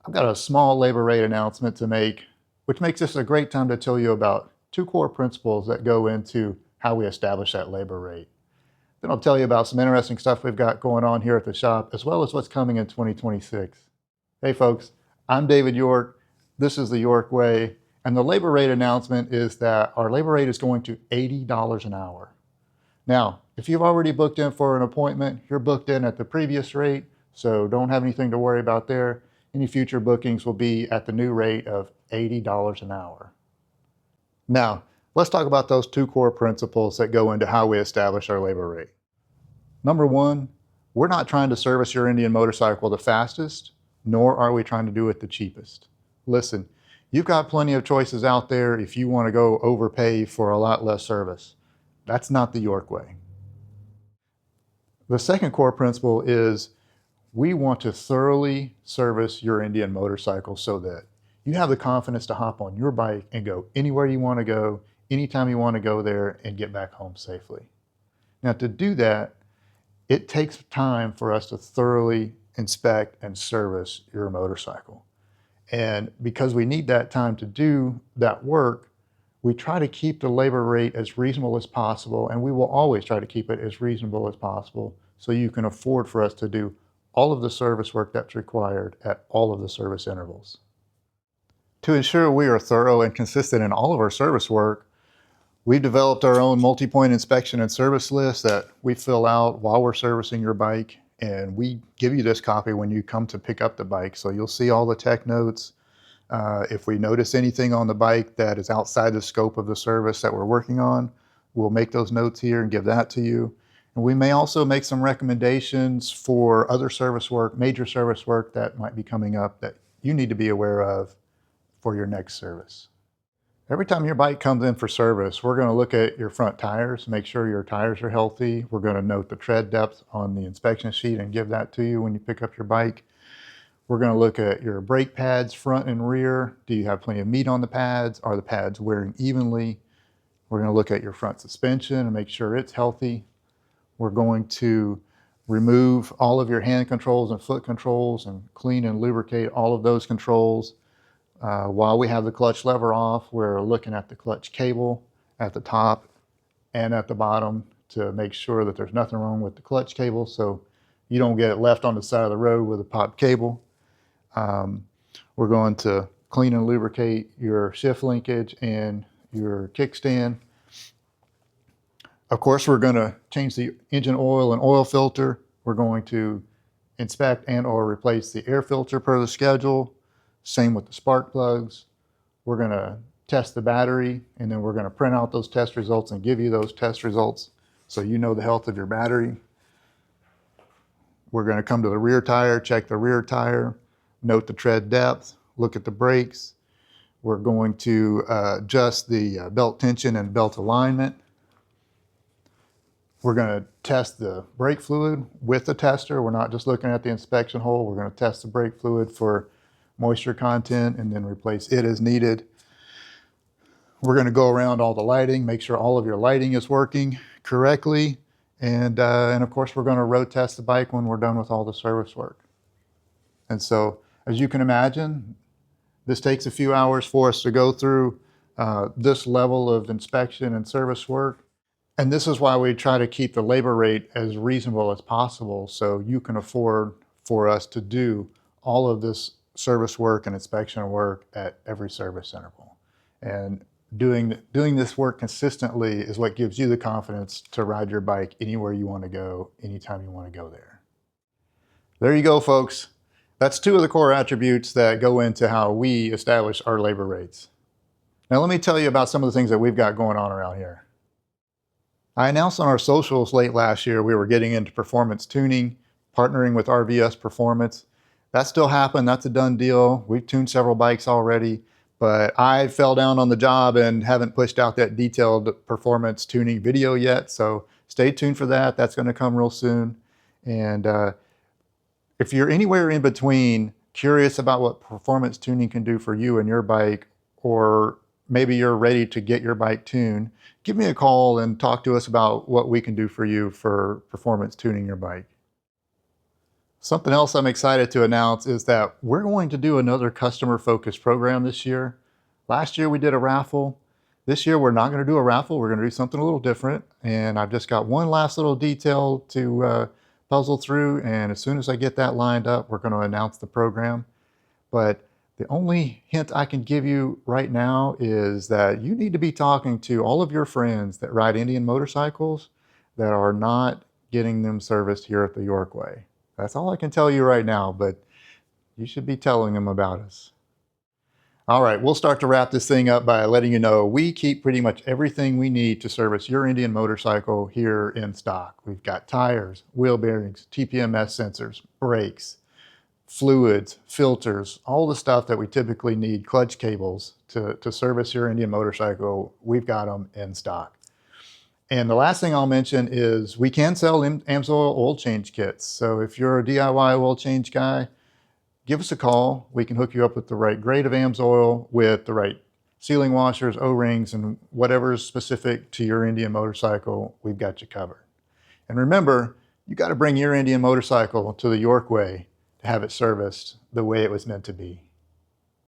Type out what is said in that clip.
I've got a small labor rate announcement to make, which makes this a great time to tell you about two core principles that go into how we establish that labor rate. Then I'll tell you about some interesting stuff we've got going on here at the shop, as well as what's coming in 2026. Hey folks, I'm David York. This is the York Way, and the labor rate announcement is that our labor rate is going to $80 an hour. Now, if you've already booked in for an appointment, you're booked in at the previous rate, so don't have anything to worry about there. Any future bookings will be at the new rate of $80 an hour. Now, let's talk about those two core principles that go into how we establish our labor rate. Number one, we're not trying to service your Indian motorcycle the fastest, nor are we trying to do it the cheapest. Listen, you've got plenty of choices out there if you want to go overpay for a lot less service. That's not the York Way. The second core principle is we want to thoroughly service your Indian motorcycle so that you have the confidence to hop on your bike and go anywhere you want to go, anytime you want to go there, and get back home safely. Now, to do that, it takes time for us to thoroughly inspect and service your motorcycle. And because we need that time to do that work, we try to keep the labor rate as reasonable as possible, and we will always try to keep it as reasonable as possible so you can afford for us to do all of the service work that's required at all of the service intervals. To ensure we are thorough and consistent in all of our service work, we've developed our own multi-point inspection and service list that we fill out while we're servicing your bike, and we give you this copy when you come to pick up the bike. So you'll see all the tech notes. If we notice anything on the bike that is outside the scope of the service that we're working on, we'll make those notes here and give that to you. And we may also make some recommendations for other service work, major service work that might be coming up that you need to be aware of for your next service. Every time your bike comes in for service, we're going to look at your front tires, make sure your tires are healthy. We're going to note the tread depth on the inspection sheet and give that to you when you pick up your bike. We're going to look at your brake pads, front and rear. Do you have plenty of meat on the pads? Are the pads wearing evenly? We're going to look at your front suspension and make sure it's healthy. We're going to remove all of your hand controls and foot controls and clean and lubricate all of those controls. While we have the clutch lever off, we're looking at the clutch cable at the top and at the bottom to make sure that there's nothing wrong with the clutch cable so you don't get it left on the side of the road with a popped cable. We're going to clean and lubricate your shift linkage and your kickstand. Of course, we're going to change the engine oil and oil filter. We're going to inspect and or replace the air filter per the schedule. Same with the spark plugs. We're going to test the battery, and then we're going to print out those test results and give you those test results so you know the health of your battery. We're going to come to the rear tire, check the rear tire, note the tread depth, look at the brakes. We're going to adjust the belt tension and belt alignment. We're going to test the brake fluid with the tester. We're not just looking at the inspection hole. We're going to test the brake fluid for moisture content and then replace it as needed. We're going to go around all the lighting, make sure all of your lighting is working correctly. And of course, we're going to road test the bike when we're done with all the service work. And so, as you can imagine, this takes a few hours for us to go through this level of inspection and service work. And this is why we try to keep the labor rate as reasonable as possible so you can afford for us to do all of this service work and inspection work at every service interval. And doing this work consistently is what gives you the confidence to ride your bike anywhere you want to go, anytime you want to go there. There you go, folks. That's two of the core attributes that go into how we establish our labor rates. Now let me tell you about some of the things that we've got going on around here. I announced on our socials late last year we were getting into performance tuning, partnering with RVS Performance. That still happened. That's a done deal. We've tuned several bikes already, but I fell down on the job and haven't pushed out that detailed performance tuning video yet. So stay tuned for that. That's going to come real soon. And if you're anywhere in between curious about what performance tuning can do for you and your bike, or maybe you're ready to get your bike tuned, give me a call and talk to us about what we can do for you for performance tuning your bike. Something else I'm excited to announce is that we're going to do another customer-focused program this year. Last year we did a raffle. This year we're not going to do a raffle. We're going to do something a little different. And I've just got one last little detail to puzzle through. And as soon as I get that lined up, we're going to announce the program. But the only hint I can give you right now is that you need to be talking to all of your friends that ride Indian motorcycles that are not getting them serviced here at the Yorkway. That's all I can tell you right now, but you should be telling them about us. All right, we'll start to wrap this thing up by letting you know we keep pretty much everything we need to service your Indian motorcycle here in stock. We've got tires, wheel bearings, TPMS sensors, brakes, fluids, filters, all the stuff that we typically need, clutch cables to service your Indian motorcycle. We've got them in stock. And the last thing I'll mention is we can sell AMSOIL oil change kits. So if you're a DIY oil change guy, give us a call. We can hook you up with the right grade of AMSOIL with the right sealing washers, O-rings, and whatever is specific to your Indian motorcycle, we've got you covered. And remember, you got to bring your Indian motorcycle to the Yorkway to have it serviced the way it was meant to be.